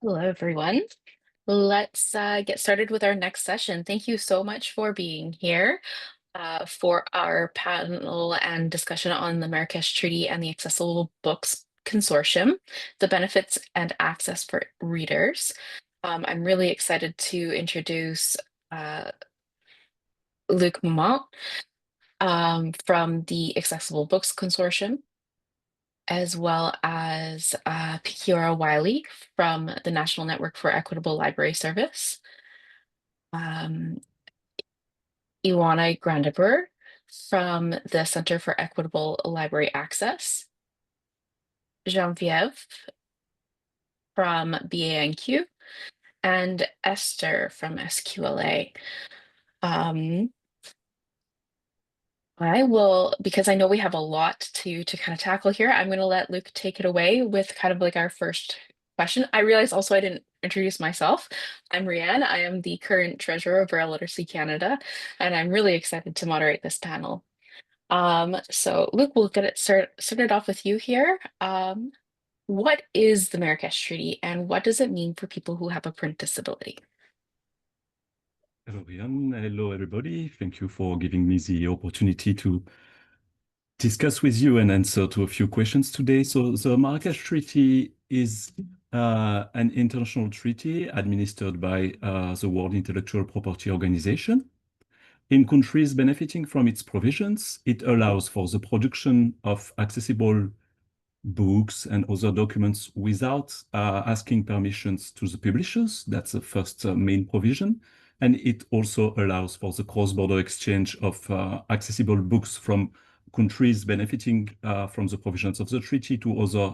Hello, everyone. Let's get started with our next session. Thank you so much for being here for our panel and discussion on the Marrakesh Treaty and the Accessible Books Consortium, the benefits and access for readers. I'm really excited to introduce uh, Luc Moment from the Accessible Books Consortium, as well as Pikiora Wiley from the National Network for Equitable Library Service, um, Iwana Grandebur from the Center for Equitable Library Access, Geneviève from BANQ, and Esther from SQLA. I will, because I know we have a lot to kind of tackle here, I'm going to let Luke take it away with kind of like our first question. I realize also I didn't introduce myself. I'm Rianne. I am the current treasurer of Braille Literacy Canada, and I'm really excited to moderate this panel. So Luke, we'll get it started off with you here. What is the Marrakesh Treaty and what does it mean for people who have a print disability? Hello, Rian. Hello, everybody. Thank you for giving me the opportunity to discuss with you and answer to a few questions today. So the Marrakesh Treaty is an international treaty administered by the World Intellectual Property Organization. In countries benefiting from its provisions, it allows for the production of accessible books and other documents without asking permissions to the publishers. That's the first main provision. And it also allows for the cross-border exchange of accessible books from countries benefiting from the provisions of the treaty to other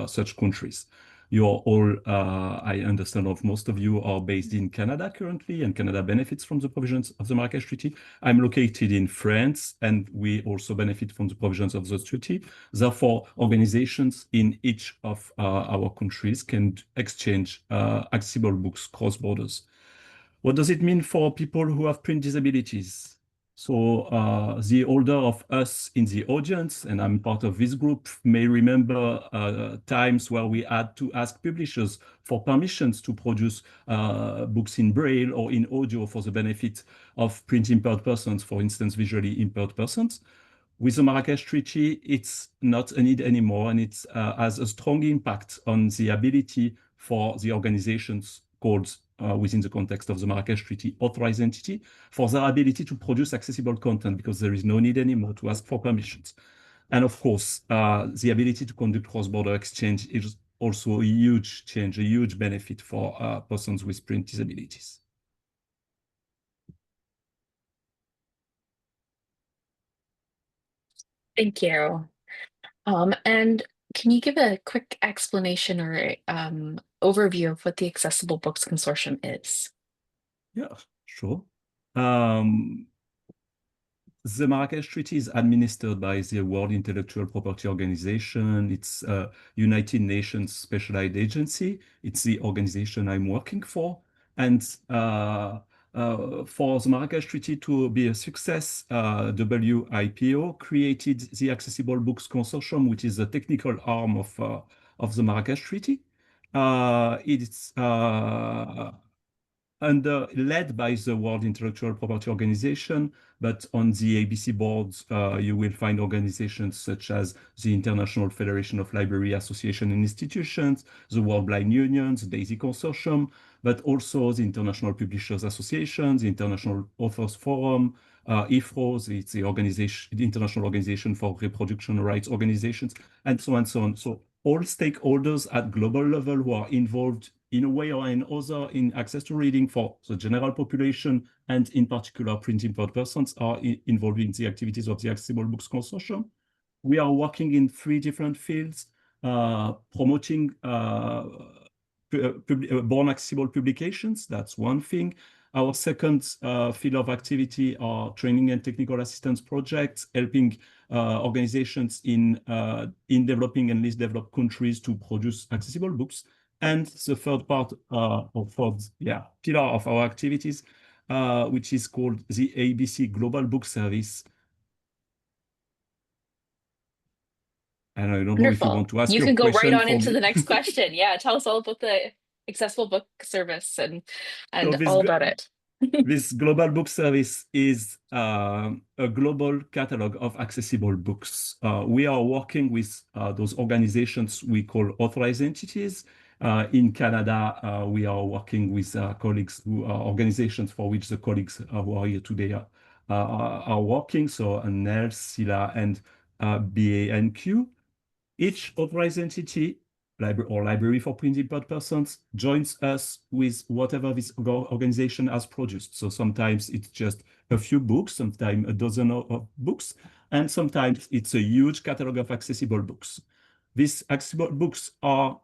such countries. You're all, I understand of most of you are based in Canada currently, and Canada benefits from the provisions of the Marrakesh Treaty. I'm located in France, and we also benefit from the provisions of the treaty. Therefore, organizations in each of our countries can exchange accessible books cross borders. What does it mean for people who have print disabilities? So the older of us in the audience, and I'm part of this group, may remember times where we had to ask publishers for permissions to produce books in Braille or in audio for the benefit of print impaired persons, for instance, visually impaired persons. With the Marrakesh Treaty, it's not a need anymore, and it has a strong impact on the ability for the organizations called, within the context of the Marrakesh Treaty, authorized entity, for their ability to produce accessible content, because there is no need anymore to ask for permissions. And of course, the ability to conduct cross-border exchange is also a huge change, a huge benefit for persons with print disabilities. Thank you. And can you give a quick explanation or overview of what the Accessible Books Consortium is? Yeah, sure. Um, The Marrakesh Treaty is administered by the World Intellectual Property Organization. It's a United Nations specialized agency. It's the organization I'm working for. And for the Marrakesh Treaty to be a success, WIPO created the Accessible Books Consortium, which is the technical arm of the Marrakesh Treaty. It's led by the World Intellectual Property Organization, but on the ABC boards, you will find organizations such as the International Federation of Library Association and Institutions, the World Blind Union, the DAISY Consortium, but also the International Publishers Association, the International Authors Forum, IFROS, it's the International Organization for Reproduction Rights Organizations, and so on and so on. So all stakeholders at global level who are involved in a way or another in access to reading for the general population, and in particular print impaired persons, are involved in the activities of the Accessible Books Consortium. We are working in 3 different fields, promoting born accessible publications. That's one thing. Our second field of activity are training and technical assistance projects, helping organizations in developing and least developed countries to produce accessible books. And the third part pillar of our activities, which is called the ABC Global Book Service. And I don't know if you Wonderful. want to ask You your can go right question on for into me. the next question. Yeah, tell us all about the accessible book service So and all about it. this global book service is a global catalog of accessible books. We are working with those organizations we call authorized entities. In Canada, we are working with colleagues who are organizations for which the colleagues who are here today are working. So NEL, SILA, and BANQ. Each authorized entity or library for printed per persons joins us with whatever this organization has produced. So sometimes it's just a few books, sometimes a dozen of books, and sometimes it's a huge catalog of accessible books. These accessible books are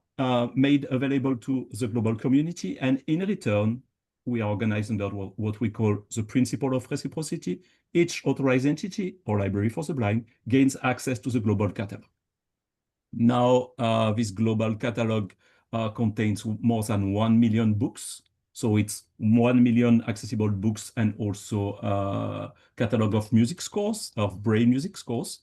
made available to the global community, and in return, we are organized under what we call the principle of reciprocity. Each authorized entity or library for the blind gains access to the global catalog. Now, this global catalog contains more than 1 million books. So it's 1 million accessible books and also a catalog of music scores, of braille music scores.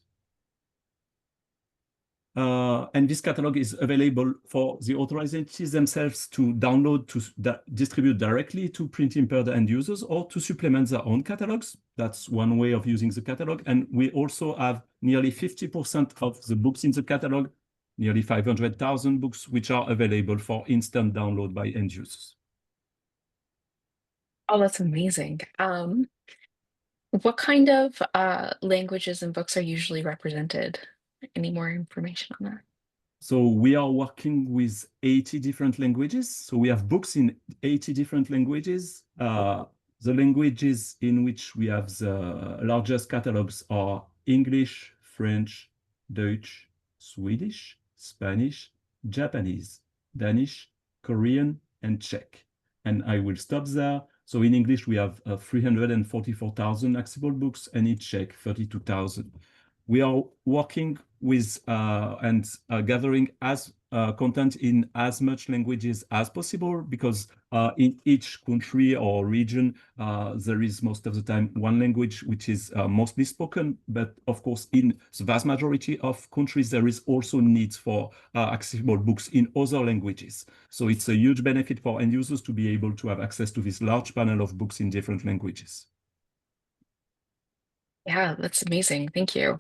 And this catalog is available for the authorized entities themselves to download, to distribute directly to print impaired end users or to supplement their own catalogs. That's one way of using the catalog. And we also have nearly 50% of the books in the catalog, nearly 500,000 books, which are available for instant download by end users. Oh, that's amazing. What kind of languages and books are usually represented? Any more information on that? So we are working with 80 different languages. So we have books in 80 different languages. The languages in which we have the largest catalogs are English, French, Dutch, Swedish, Spanish, Japanese, Danish, Korean, and Czech. And I will stop there. So in English, we have 344,000 accessible books, and in Czech, 32,000. We are working with and gathering as content in as much languages as possible, because in each country or region, there is most of the time one language which is mostly spoken. But of course, in the vast majority of countries, there is also needs for accessible books in other languages. So it's a huge benefit for end users to be able to have access to this large panel of books in different languages. Yeah, that's amazing. Thank you.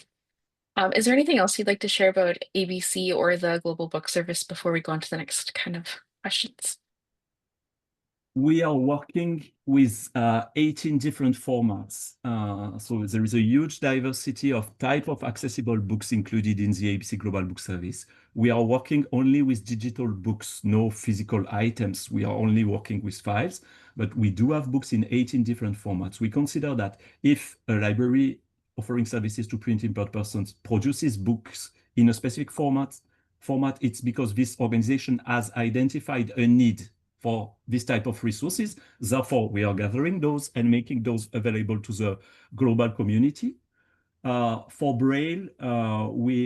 Is there anything else you'd like to share about ABC or the Global Book Service before we go on to the next kind of questions? We are working with 18 different formats. So there is a huge diversity of type of accessible books included in the ABC Global Book Service. We are working only with digital books, no physical items. We are only working with files, but we do have books in 18 different formats. We consider that if a library offering services to print impaired persons produces books in a specific format, it's because this organization has identified a need for this type of resources. Therefore, we are gathering those and making those available to the global community. For Braille,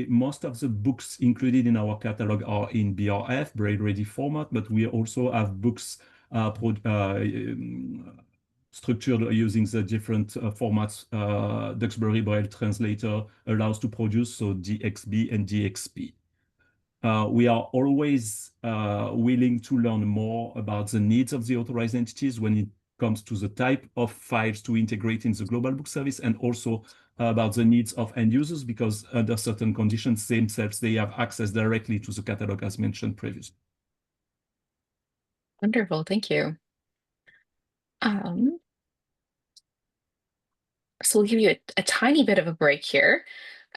most of the books included in our catalog are in BRF, Braille Ready format, but we also have books structured using the different formats Duxbury Braille Translator allows to produce, so DXB and DXP. We are always willing to learn more about the needs of the authorized entities when it comes to the type of files to integrate in the global book service, and also about the needs of end users, because under certain conditions themselves, they have access directly to the catalog as mentioned previously. Wonderful, thank you. Um, so we'll give you a tiny bit of a break here,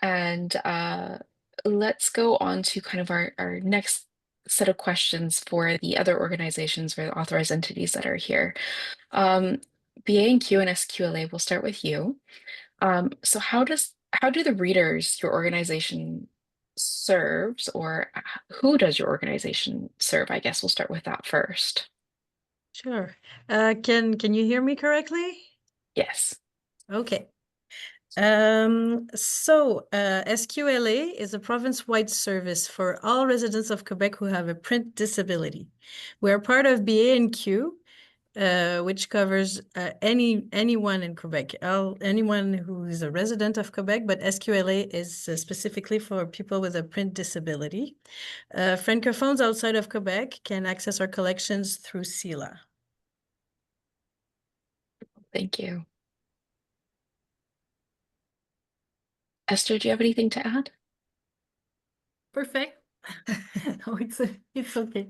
and let's go on to kind of our next set of questions for the other organizations or the authorized entities that are here. BA&Q and SQLA, we'll start with you. So how do the readers your organization serves, or who does your organization serve? I guess we'll start with that first. Sure. Can you hear me correctly? Yes. Okay. SQLA is a province-wide service for all residents of Quebec who have a print disability. We are part of BA&Q, which covers anyone in Quebec, anyone who is a resident of Quebec, but SQLA is specifically for people with a print disability. Francophones outside of Quebec can access our collections through SILA. Thank you. Esther, do you have anything to add? Perfect. No, it's okay.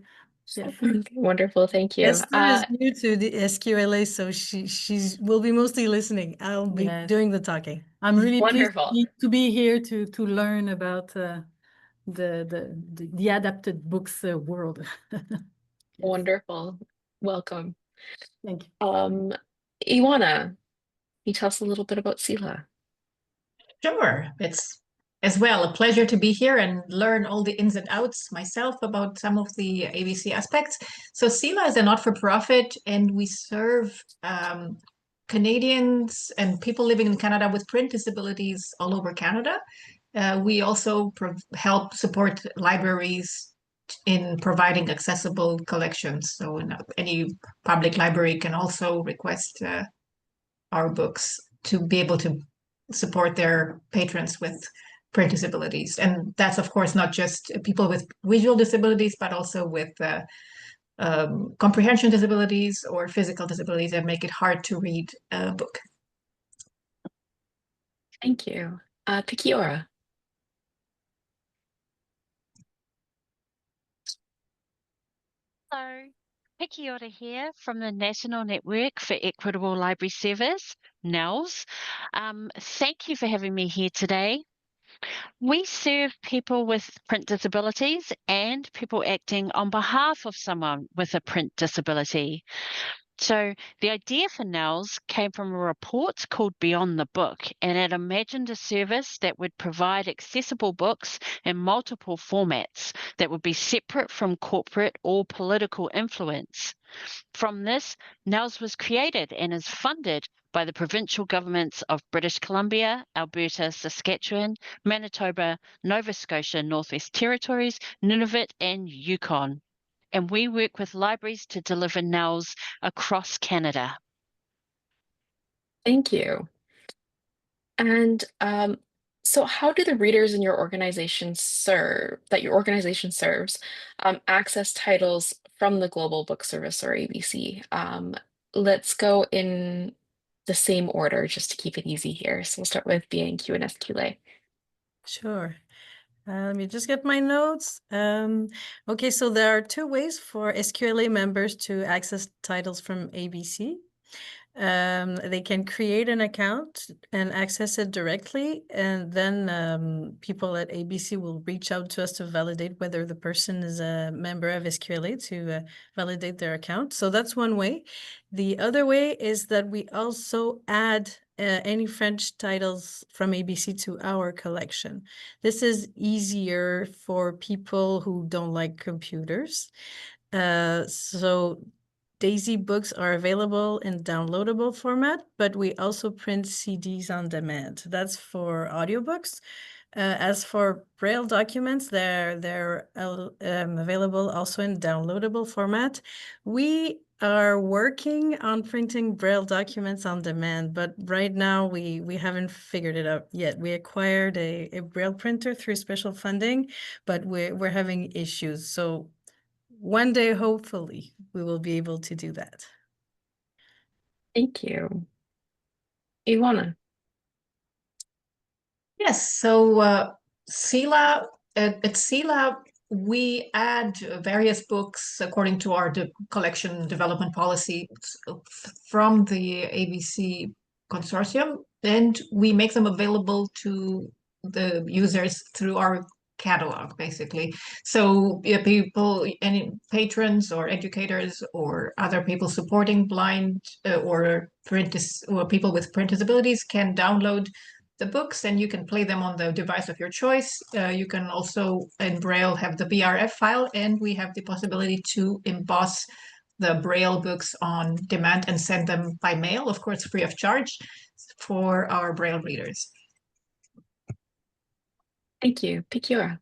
Yes. Wonderful, thank you. Esther is new to the SQLA, so she's will be mostly listening. I'll be Yes. doing the talking. I'm really Wonderful. pleased to be here to learn about the adapted books world. Yes. Wonderful. Welcome. Thank you. Iwana, can you tell us a little bit about SILA? Sure. It's as well a pleasure to be here and learn all the ins and outs myself about some of the ABC aspects. So SILA is a not-for-profit, and we serve Canadians and people living in Canada with print disabilities all over Canada. We also help support libraries in providing accessible collections. So any public library can also request our books to be able to support their patrons with print disabilities. And that's, of course, not just people with visual disabilities, but also with comprehension disabilities or physical disabilities that make it hard to read a book. Thank you. Pikiora. Hello, Picky Otter here from the National Network for Equitable Library Service, NNELS. Thank you for having me here today. We serve people with print disabilities and people acting on behalf of someone with a print disability. So the idea for NNELS came from a report called Beyond the Book, and it imagined a service that would provide accessible books in multiple formats that would be separate from corporate or political influence. From this, NNELS was created and is funded by the provincial governments of British Columbia, Alberta, Saskatchewan, Manitoba, Nova Scotia, Northwest Territories, Nunavut, and Yukon. And we work with libraries to deliver NNELS across Canada. Thank you. And so how do the readers in your organization serves access titles from the Global Book Service or ABC? Let's go in the same order just to keep it easy here. So we'll start with BNQ and SQLA. Sure. Let me just get my notes. Okay, so there are two ways for SQLA members to access titles from ABC. They can create an account and access it directly, and then people at ABC will reach out to us to validate whether the person is a member of SQLA to validate their account. So that's one way. The other way is that we also add any French titles from ABC to our collection. This is easier for people who don't like computers. So Daisy books are available in downloadable format, but we also print CDs on demand. That's for audiobooks. As for Braille documents, they're available also in downloadable format. We are working on printing Braille documents on demand, but right now we haven't figured it out yet. We acquired a Braille printer through special funding, but we're having issues. So one day, hopefully, we will be able to do that. Thank you. Iwana. Yes, so SILA, at SILA, we add various books according to our collection development policy from the ABC consortium, and we make them available to the users through our catalog, basically. So people, any patrons or educators or other people supporting blind or people with print disabilities can download the books, and you can play them on the device of your choice. You can also, in Braille, have the BRF file, and we have the possibility to emboss the Braille books on demand and send them by mail, of course, free of charge for our Braille readers. Thank you. Pikiora.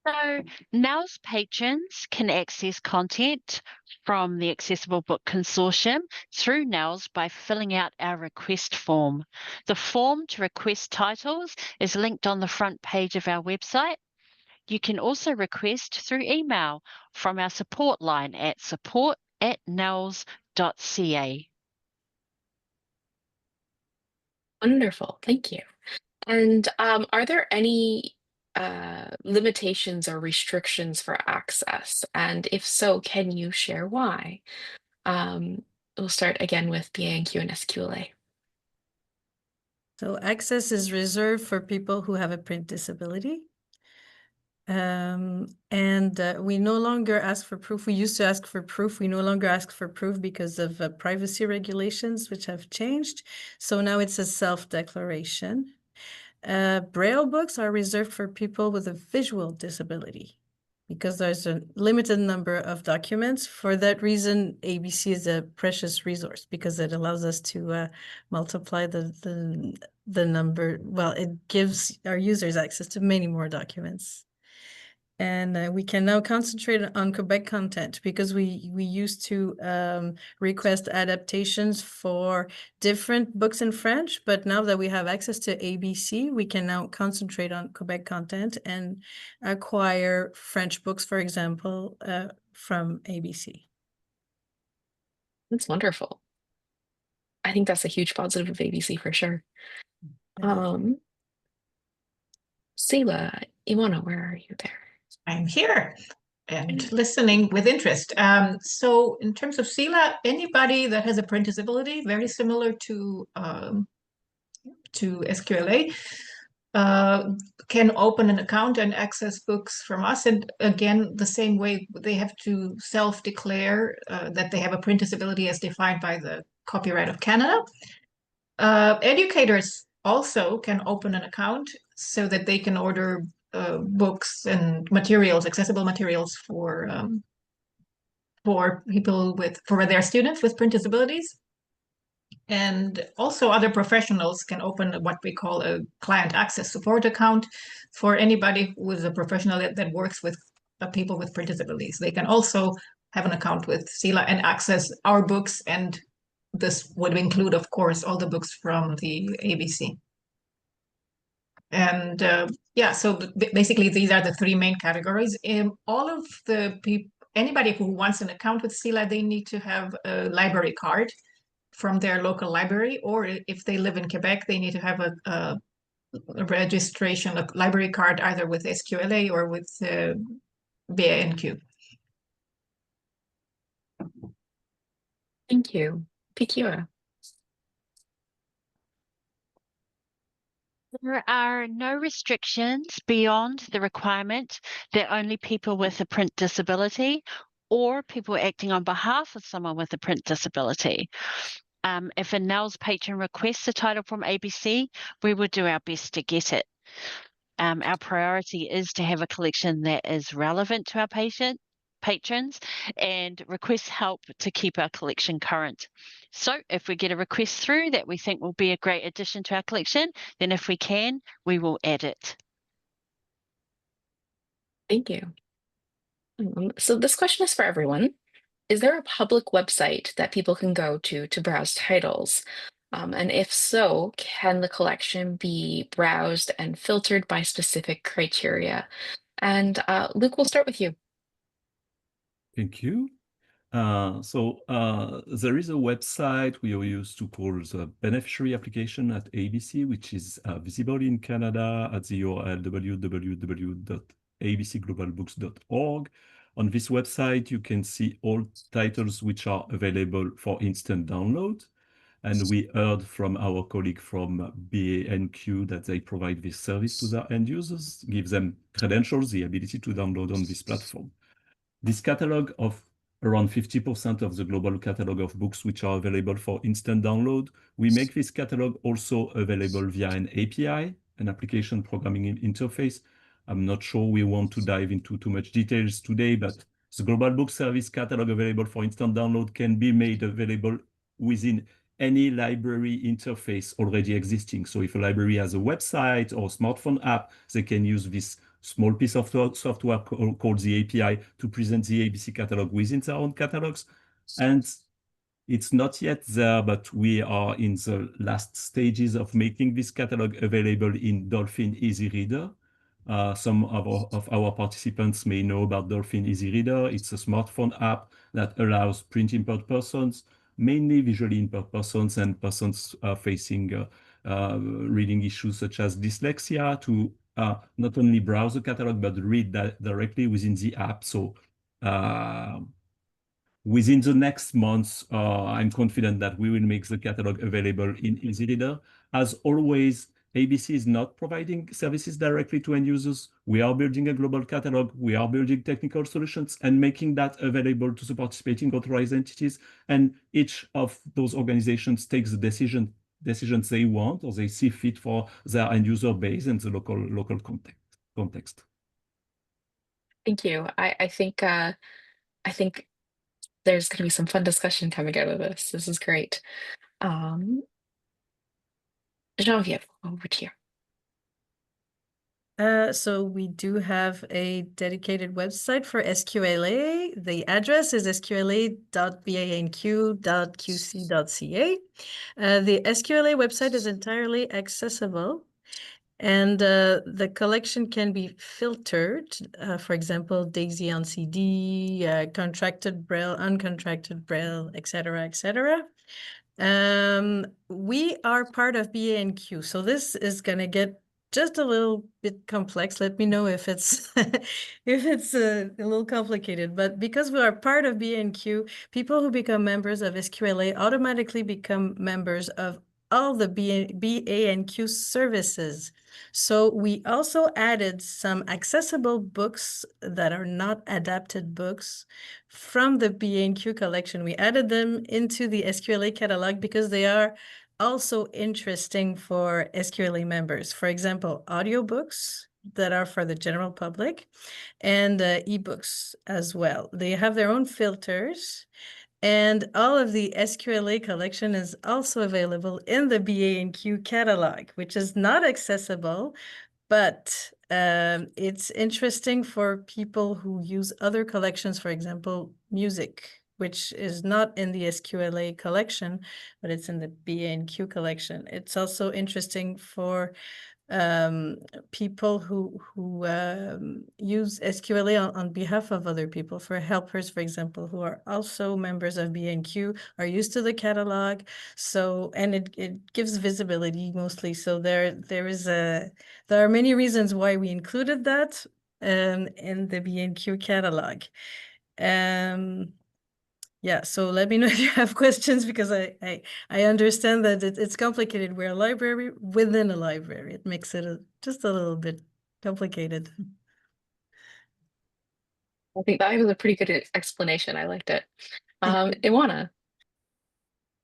So NOW's patrons can access content from the Accessible Book Consortium through NOW's by filling out our request form. The form to request titles is linked on the front page of our website. You can also request through email from our support line at support@nows.ca. Wonderful. Thank you. And are there any limitations or restrictions for access? And if so, can you share why? We'll start again with BANQ and SQLA. So access is reserved for people who have a print disability. We no longer ask for proof. We used to ask for proof. We no longer ask for proof because of privacy regulations, which have changed. So now it's a self-declaration. Braille books are reserved for people with a visual disability because there's a limited number of documents. For that reason, ABC is a precious resource because it allows us to multiply the number. Well, it gives our users access to many more documents. And we can now concentrate on Quebec content because we used to request adaptations for different books in French, but now that we have access to ABC, we can now concentrate on Quebec content and acquire French books, for example, from ABC. That's wonderful. I think that's a huge positive of ABC for sure. Sela, Ivana, where are you there? I'm here and listening with interest. So in terms of SELA, anybody that has a print disability, very similar to SQLA, can open an account and access books from us. And again, the same way, they have to self-declare that they have a print disability as defined by the Copyright of Canada. Educators also can open an account so that they can order books and materials, accessible materials for people for their students with print disabilities. And also other professionals can open what we call a client access support account for anybody who is a professional that works with people with print disabilities. They can also have an account with SELA and access our books, and this would include, of course, all the books from the ABC. And yeah, so basically these are the three main categories. All of the people, anybody who wants an account with SELA, they need to have a library card from their local library, or if they live in Quebec, they need to have a registration, a library card, either with SQLA or with BANQ. Thank you. Pikiura. There are no restrictions beyond the requirement that only people with a print disability or people acting on behalf of someone with a print disability. If a NOW's patron requests a title from ABC, we will do our best to get it. Our priority is to have a collection that is relevant to our patrons, and requests help to keep our collection current. So if we get a request through that we think will be a great addition to our collection, then if we can, we will add it. Thank you. So this question is for everyone. Is there a public website that people can go to browse titles? And if so, can the collection be browsed and filtered by specific criteria? And Luke, we'll start with you. Thank you. There is a website we used to call the beneficiary application at ABC, which is visible in Canada at the URL www.abcglobalbooks.org. On this website, you can see all titles which are available for instant download. And we heard from our colleague from BANQ that they provide this service to their end users, give them credentials, the ability to download on this platform. This catalog of around 50% of the global catalog of books which are available for instant download, we make this catalog also available via an API, an application programming interface. I'm not sure we want to dive into too much details today, but the Global Book Service catalog available for instant download can be made available within any library interface already existing. So if a library has a website or smartphone app, they can use this small piece of software called the API to present the ABC catalog within their own catalogs. And it's not yet there, but we are in the last stages of making this catalog available in Dolphin Easy Reader. Some of our participants may know about Dolphin Easy Reader. It's a smartphone app that allows print impaired persons, mainly visually impaired persons and persons facing reading issues such as dyslexia, to not only browse the catalog, but read that directly within the app. So within the next months, I'm confident that we will make the catalog available in Easy Reader. As always, ABC is not providing services directly to end users. We are building a global catalog. We are building technical solutions and making that available to the participating authorized entities. And each of those organizations takes the decisions they want or they see fit for their end user base and the local context. Thank you. I think there's going to be some fun discussion coming out of this. This is great. Geneviève, over to you. So we do have a dedicated website for SQLA. The address is sqla.banq.qc.ca. The SQLA website is entirely accessible, and the collection can be filtered. For example, DAISY on CD, contracted Braille, uncontracted Braille, etc., etc. We are part of BANQ, so this is going to get just a little bit complex. Let me know if it's if it's a little complicated. But because we are part of BANQ, people who become members of SQLA automatically become members of all the BANQ services. So we also added some accessible books that are not adapted books from the BANQ collection. We added them into the SQLA catalog because they are also interesting for SQLA members. For example, audiobooks that are for the general public and ebooks as well. They have their own filters. And all of the SQLA collection is also available in the BANQ catalog, which is not accessible, but it's interesting for people who use other collections, for example, music, which is not in the SQLA collection, but it's in the BANQ collection. It's also interesting for people who use SQLA on behalf of other people, for helpers, for example, who are also members of BNQ, are used to the catalog. So, and it gives visibility mostly. So there are many reasons why we included that in the BNQ catalog. Yeah, so let me know if you have questions, because I understand that it's complicated. We're a library within a library. It makes it just a little bit complicated. I think that was a pretty good explanation. I liked it. Iwana.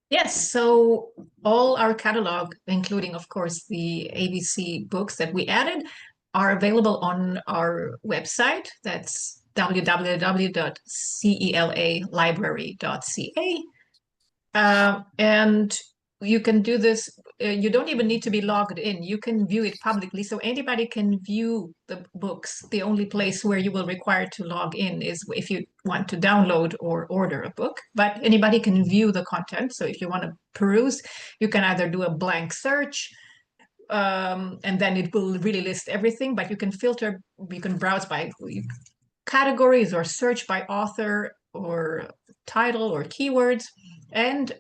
Yes, so all our catalog, including, of course, the ABC books that we added, are available on our website. That's www.celalibrary.ca. And you can do this. You don't even need to be logged in. You can view it publicly. So anybody can view the books. The only place where you will require to log in is if you want to download or order a book. But anybody can view the content. So if you want to peruse, you can either do a blank search, and then it will really list everything. But you can filter, you can browse by categories or search by author or title or keywords. And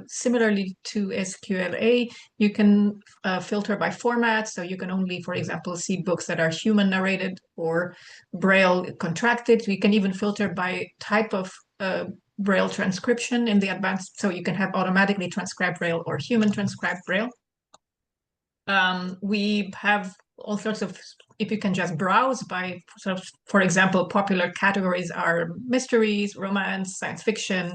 similarly to SQLA, you can filter by format. So you can only, for example, see books that are human narrated or Braille contracted. You can even filter by type of Braille transcription in the advanced. So you can have automatically transcribed Braille or human transcribed Braille. We have all sorts of, if you can just browse by, sort of, for example, popular categories are mysteries, romance, science fiction,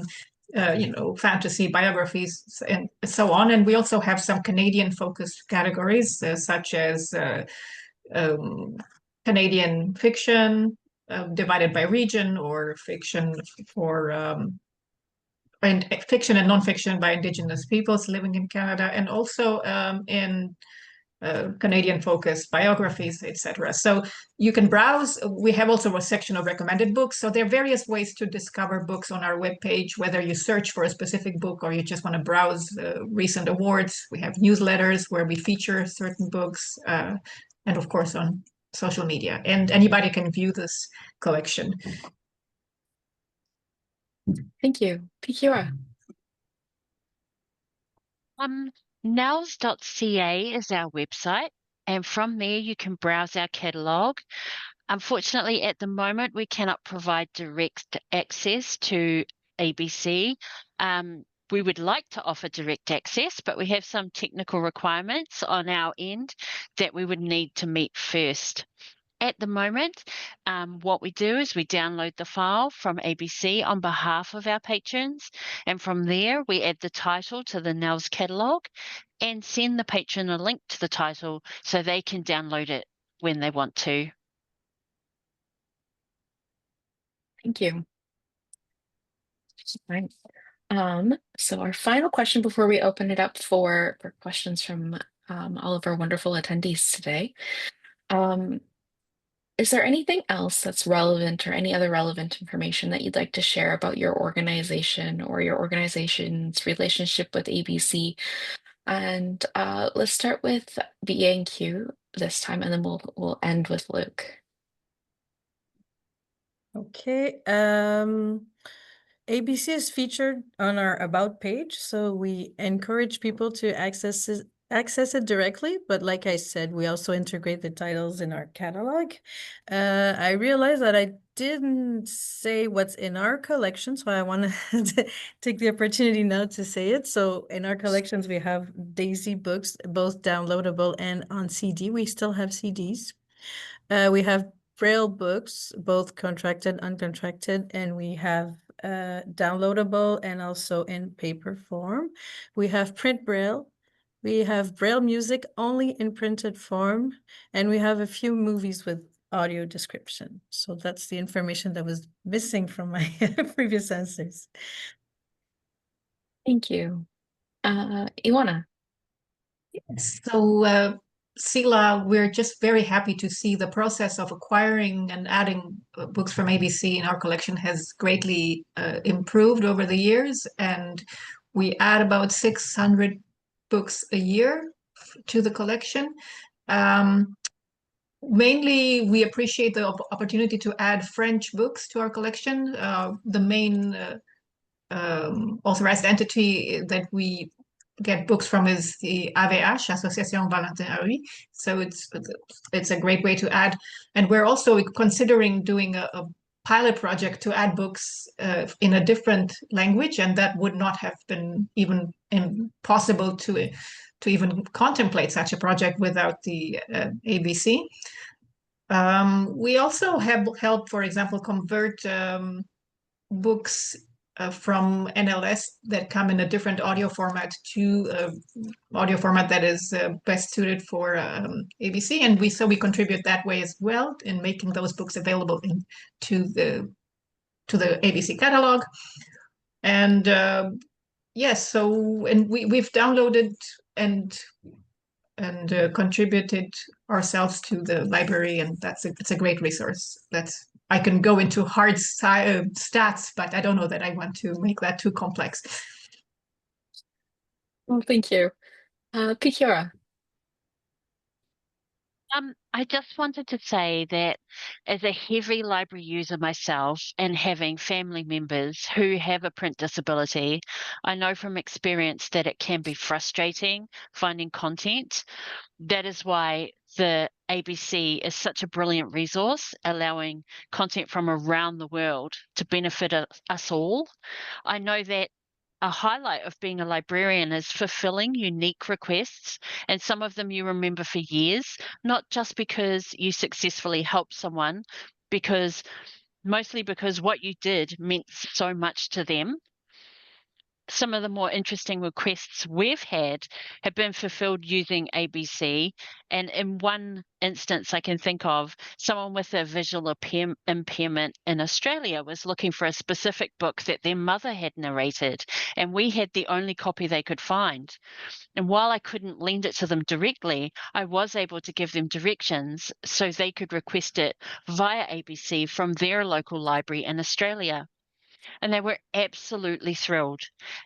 fantasy, biographies, and so on. And we also have some Canadian-focused categories, such as Canadian fiction, divided by region, or fiction for and fiction and nonfiction by Indigenous peoples living in Canada, and also in Canadian-focused biographies, etc. So you can browse. We have also a section of recommended books. So there are various ways to discover books on our webpage, whether you search for a specific book or you just want to browse recent awards. We have newsletters where we feature certain books, and of course on social media. And anybody can view this collection. Thank you. Pikiora. Nels.ca is our website, and from there you can browse our catalogue. Unfortunately, at the moment, we cannot provide direct access to ABC. We would like to offer direct access, but we have some technical requirements on our end that we would need to meet first. At the moment, what we do is we download the file from ABC on behalf of our patrons, and from there we add the title to the NELS catalogue and send the patron a link to the title so they can download it when they want to. Thank you. Right. So our final question before we open it up for questions from all of our wonderful attendees today. Is there anything else that's relevant or any other relevant information that you'd like to share about your organization or your organization's relationship with ABC? And let's start with B&Q this time, and then we'll end with Luke. Okay. ABC is featured on our About page, so we encourage people to access it directly. But like I said, we also integrate the titles in our catalog. I realized that I didn't say what's in our collection, so I want to take the opportunity now to say it. So in our collections, we have Daisy books, both downloadable and on CD. We still have CDs. We have Braille books, both contracted, uncontracted, and we have downloadable and also in paper form. We have print Braille. We have Braille music only in printed form, and we have a few movies with audio description. So that's the information that was missing from my previous answers. Thank you. Iwana. So Sila, we're just very happy to see the process of acquiring and adding books from ABC in our collection has greatly improved over the years, and we add about 600 books a year to the collection. Mainly, we appreciate the opportunity to add French books to our collection. The main authorized entity that we get books from is the AVH, Association Valentin Harry. So it's a great way to add. And we're also considering doing a pilot project to add books in a different language, and that would not have been even possible to even contemplate such a project without the ABC. We also have helped, for example, convert books from NLS that come in a different audio format to audio format that is best suited for ABC, and we contribute that way as well in making those books available to the ABC catalog. And yes, so we've downloaded and contributed ourselves to the library, and it's a great resource. I can go into hard stats, but I don't know that I want to make that too complex. Well, thank you. Pikiora. I just wanted to say that as a heavy library user myself and having family members who have a print disability, I know from experience that it can be frustrating finding content. That is why the ABC is such a brilliant resource, allowing content from around the world to benefit us all. I know that a highlight of being a librarian is fulfilling unique requests, and some of them you remember for years, not just because you successfully helped someone, mostly because what you did meant so much to them. some of the more interesting requests we've had have been fulfilled using ABC. And in one instance I can think of, someone with a visual impairment in Australia was looking for a specific book that their mother had narrated, and we had the only copy they could find. And while I couldn't lend it to them directly, I was able to give them directions so they could request it via ABC from their local library in Australia. And they were absolutely thrilled.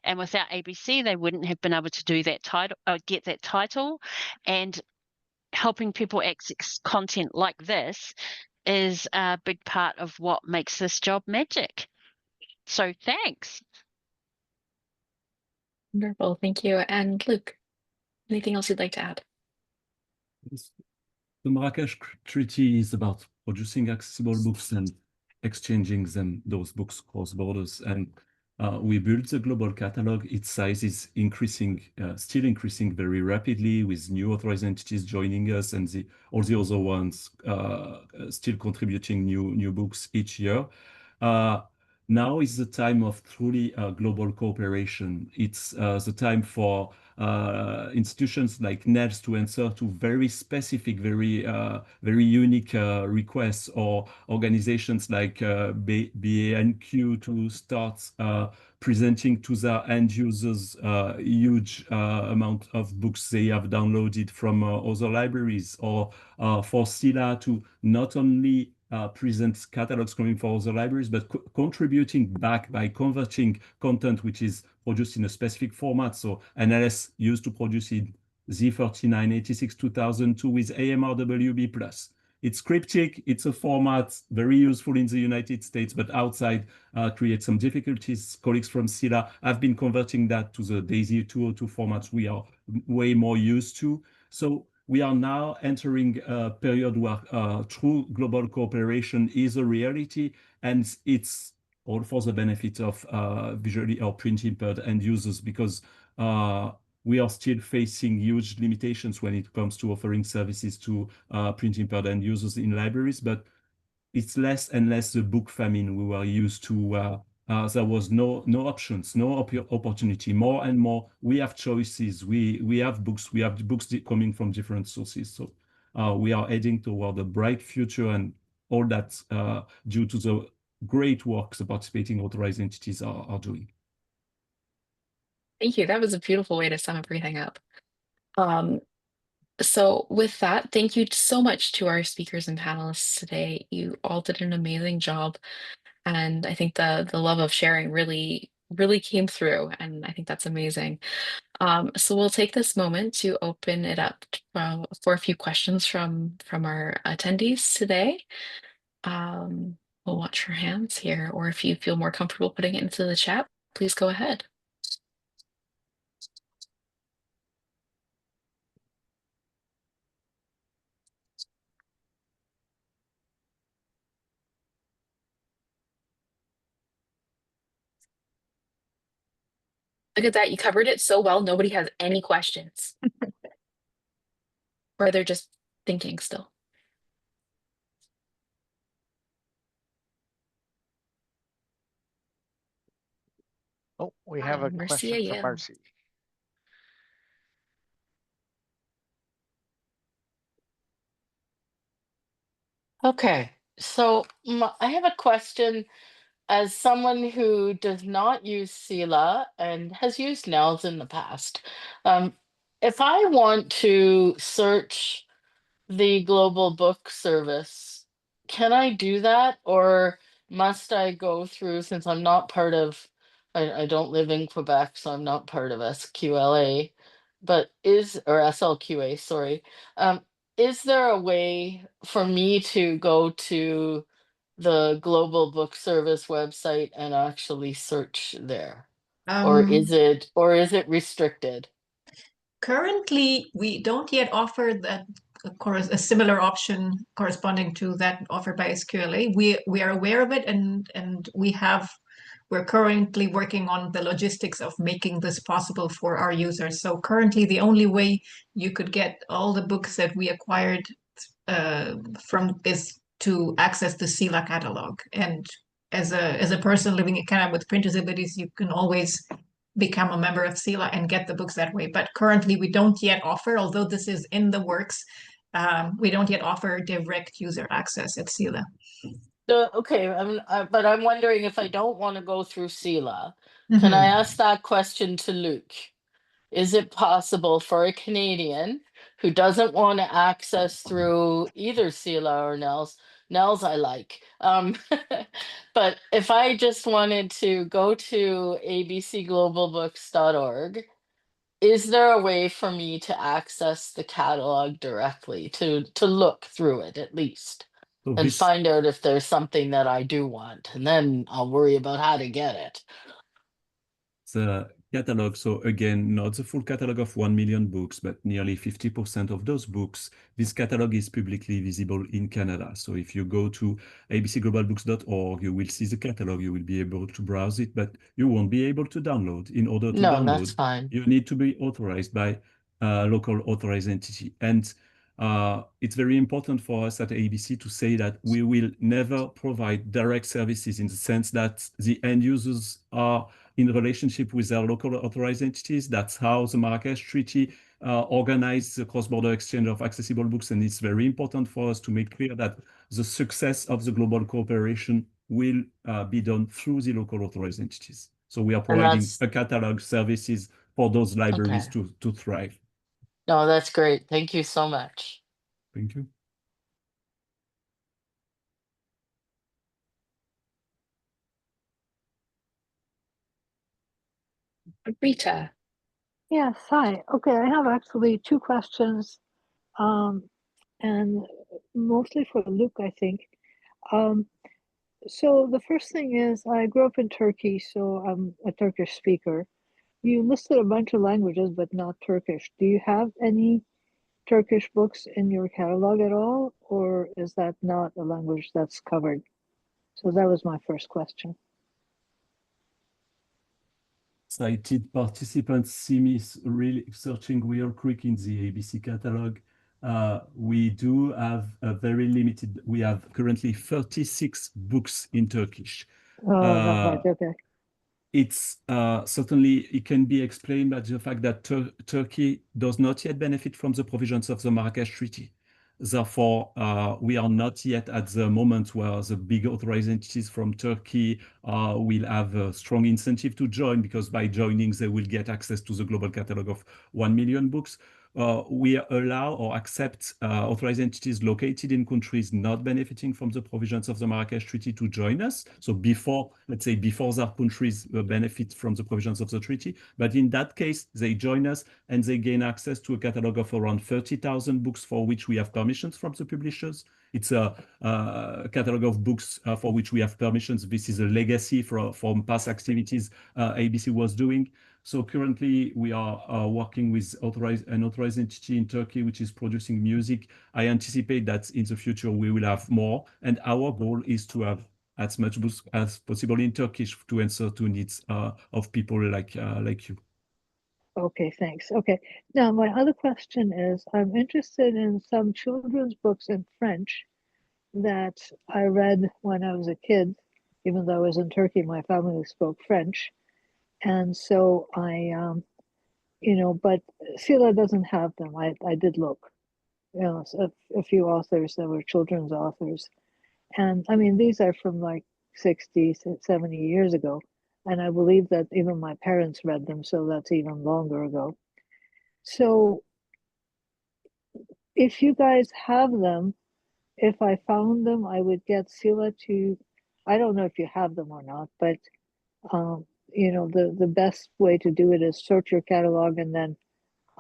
And without ABC, they wouldn't have been able to do that title, get that title. And helping people access content like this is a big part of what makes this job magic. So thanks. Wonderful. Thank you. And Luke, anything else you'd like to add? The Marrakesh Treaty is about producing accessible books and exchanging those books cross borders. And we built the global catalog. Its size is increasing, still increasing very rapidly, with new authorized entities joining us, and all the other ones still contributing new books each year. Now is the time of truly global cooperation. It's the time for institutions like NELS to answer to very specific, very unique requests, or organizations like BANQ to start presenting to their end users huge amount of books they have downloaded from other libraries, or for SILA to not only present catalogs coming from other libraries, but contributing back by converting content which is produced in a specific format. So NLS used to produce in Z3986-2002 with AMRWB+. It's cryptic, it's a format very useful in the United States, but outside creates some difficulties. Colleagues from SILA have been converting that to the DAISY 202 formats we are way more used to. So we are now entering a period where true global cooperation is a reality, and it's all for the benefit of visually or print impaired end users, because we are still facing huge limitations when it comes to offering services to print impaired end users in libraries. But it's less and less the book famine we were used to. There was no options, no opportunity. More and more, we have choices. We have books. We have books coming from different sources. So we are heading toward a bright future, and all that due to the great work the participating authorized entities are doing. Thank you. That was a beautiful way to sum everything up. So with that, thank you so much to our speakers and panelists today. You all did an amazing job. And I think the love of sharing really came through. And I think that's amazing. So we'll take this moment to open it up for a few questions from our attendees today. We'll watch your hands here, or if you feel more comfortable putting it into the chat, please go ahead. Look at that. You covered it so well. Nobody has any questions. Or they're just thinking still. Oh, we have a Marcia question from Yale. Marcy. Okay, so I have a question as someone who does not use Sila and has used NELS in the past. If I want to search the global book service, can I do that, or must I go through, since I'm not part of, I don't live in Quebec, so I'm not part of SQLA, but or SLQA, sorry. Is there a way for me to go to the Global Book Service website and actually search there? Or is it restricted? Currently, we don't yet offer that, of course, a similar option corresponding to that offered by SQLA. We are aware of it, and we're currently working on the logistics of making this possible for our users. So currently, the only way you could get all the books that we acquired from is to access the Sila catalog. And as a person living in Canada with print disabilities, you can always become a member of SELA and get the books that way. But currently, we don't yet offer, although this is in the works, we don't yet offer direct user access at SELA. Okay, but I'm wondering if I don't want to go through SELA, can I ask that question to Luke? Is it possible for a Canadian who doesn't want to access through either SELA or NELS? NELS I like. But if I just wanted to go to abcglobalbooks.org, is there a way for me to access the catalog directly, to look through it at least, So and this find out if there's something that I do want, and then I'll worry about how to get it? the catalog, so again, not the full catalog of 1 million books, but nearly 50% of those books, this catalog is publicly visible in Canada. So if you go to abcglobalbooks.org, you will see the catalog, you will be able to browse it, but you won't be able to download. In order to No, that's download, fine. you need to be authorized by a local authorized entity. And it's very important for us at ABC to say that we will never provide direct services, in the sense that the end users are in relationship with their local authorized entities. That's how the Marrakesh Treaty organized the cross-border exchange of accessible books. And it's very important for us to make clear that the success of the global cooperation will be done through the local authorized entities. So we are providing a catalog services for those libraries Okay. to thrive. No, that's great. Thank you so much. Thank you. Rita. Yes, hi. Okay, I have actually two questions, and mostly for Luke, I think. So the first thing is, I grew up in Turkey, so I'm a Turkish speaker. You listed a bunch of languages, but not Turkish. Do you have any Turkish books in your catalog at all, or is that not a language that's covered? So that was my first question. Cited participants see me really searching real quick in the ABC catalog. We do have a very limited, we have currently 36 books in Turkish. Oh, not much, okay. It's certainly, it can be explained by the fact that Turkey does not yet benefit from the provisions of the Marrakesh Treaty. Therefore, we are not yet at the moment where the big authorized entities from Turkey will have a strong incentive to join, because by joining, they will get access to the global catalog of 1 million books. We allow or accept authorized entities located in countries not benefiting from the provisions of the Marrakesh Treaty to join us. So before, let's say, before their countries benefit from the provisions of the treaty. But in that case, they join us and they gain access to a catalog of around 30,000 books for which we have permissions from the publishers. It's a catalog of books for which we have permissions. This is a legacy from past activities ABC was doing. So currently we are working with an authorized entity in Turkey, which is producing music. I anticipate that in the future we will have more. And our goal is to have as much books as possible in Turkish to answer to needs of people like you. Okay, thanks. Okay, now my other question is, I'm interested in some children's books in French that I read when I was a kid. Even though I was in Turkey, my family spoke French. And so but Sila doesn't have them. I did look, so a few authors that were children's authors. And I mean, these are from like 60, 70 years ago. And I believe that even my parents read them, so that's even longer ago. So if you guys have them, if I found them, I would get Sila to, I don't know if you have them or not, but the best way to do it is search your catalog and then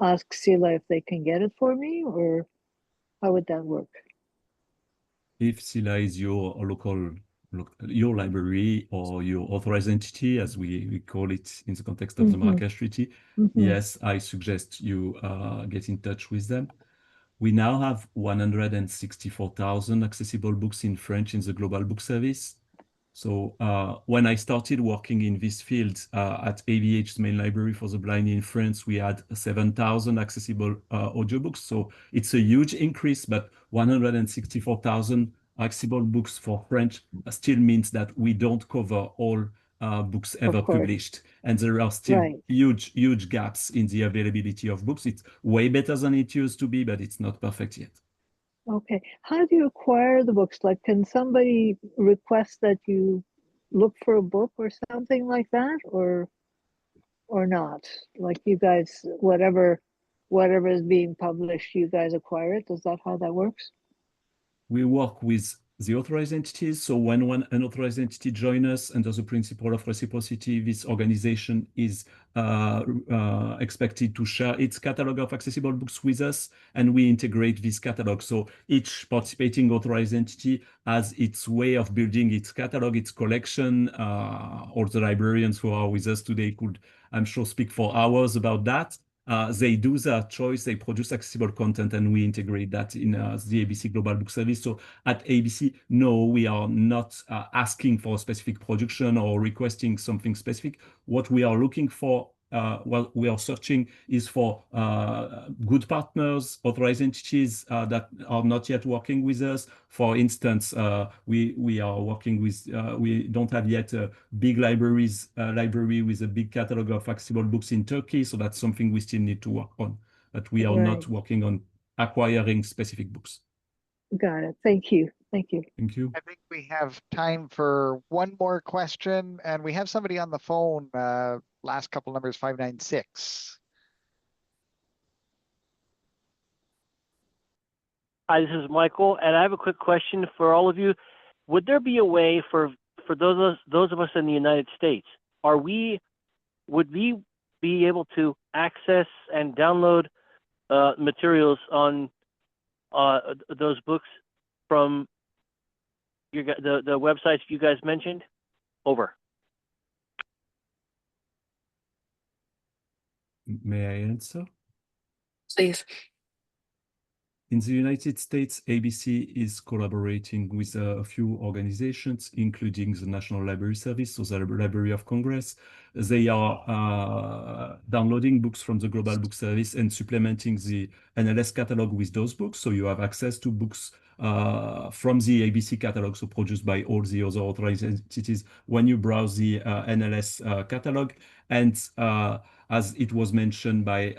ask Sila if they can get it for me, or how would that work? If Sila is your your library or your authorized entity, as we call it in the context of the Marrakesh Treaty, yes, I suggest you get in touch with them. We now have 164,000 accessible books in French in the Global Book Service. So when I started working in this field at AVH's main library for the blind in France, we had 7,000 accessible audiobooks. So it's a huge increase, but 164,000 accessible books for French still means that we don't cover all books ever course. published. And there are still Right. huge gaps in the availability of books. It's way better than it used to be, but it's not perfect yet. Okay. How do you acquire the books? Like, can somebody request that you look for a book or something like that, or not? Like, you guys, whatever is being published, you guys acquire it. Is that how that works? We work with the authorized entities. So when one unauthorized entity joins us under the principle of reciprocity, this organization is expected to share its catalog of accessible books with us, and we integrate this catalog. So each participating authorized entity has its way of building its catalog, its collection. All the librarians who are with us today could, I'm sure, speak for hours about that. They do their choice, they produce accessible content, and we integrate that in the ABC Global Book Service. So at ABC, no, we are not asking for a specific production or requesting something specific. What we are looking for, what we are searching is for good partners, authorized entities that are not yet working with us. For instance, we are working with, we don't have yet a big library with a big catalog of accessible books in Turkey. So that's something we still need to work on, but we are not working on acquiring specific books. Got it. Thank you. Thank you. Thank you. I think we have time for one more question, and we have somebody on the phone. Last couple numbers, 596. Hi, this is Michael, and I have a quick question for all of you. Would there be a way for those of us in the United States, would we be able to access and download materials on those books from the websites you guys mentioned? Over. May I answer? Please. In the United States, ABC is collaborating with a few organizations, including the National Library Service, so the Library of Congress. They are downloading books from the Global Book Service and supplementing the NLS catalog with those books. So you have access to books from the ABC catalog, so produced by all the other authorized entities when you browse the NLS catalog. And as it was mentioned by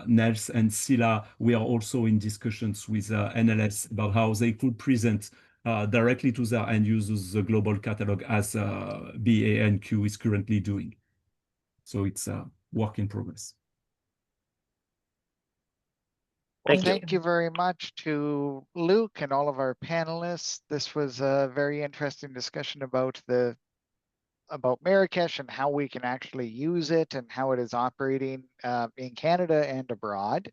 Nels and Sila, we are also in discussions with NLS about how they could present directly to their end users the global catalog as BANQ is currently doing. So it's a work in progress. Well, thank you very much to Luke and all of our panelists. This was a very interesting discussion about Marrakesh and how we can actually use it and how it is operating in Canada and abroad.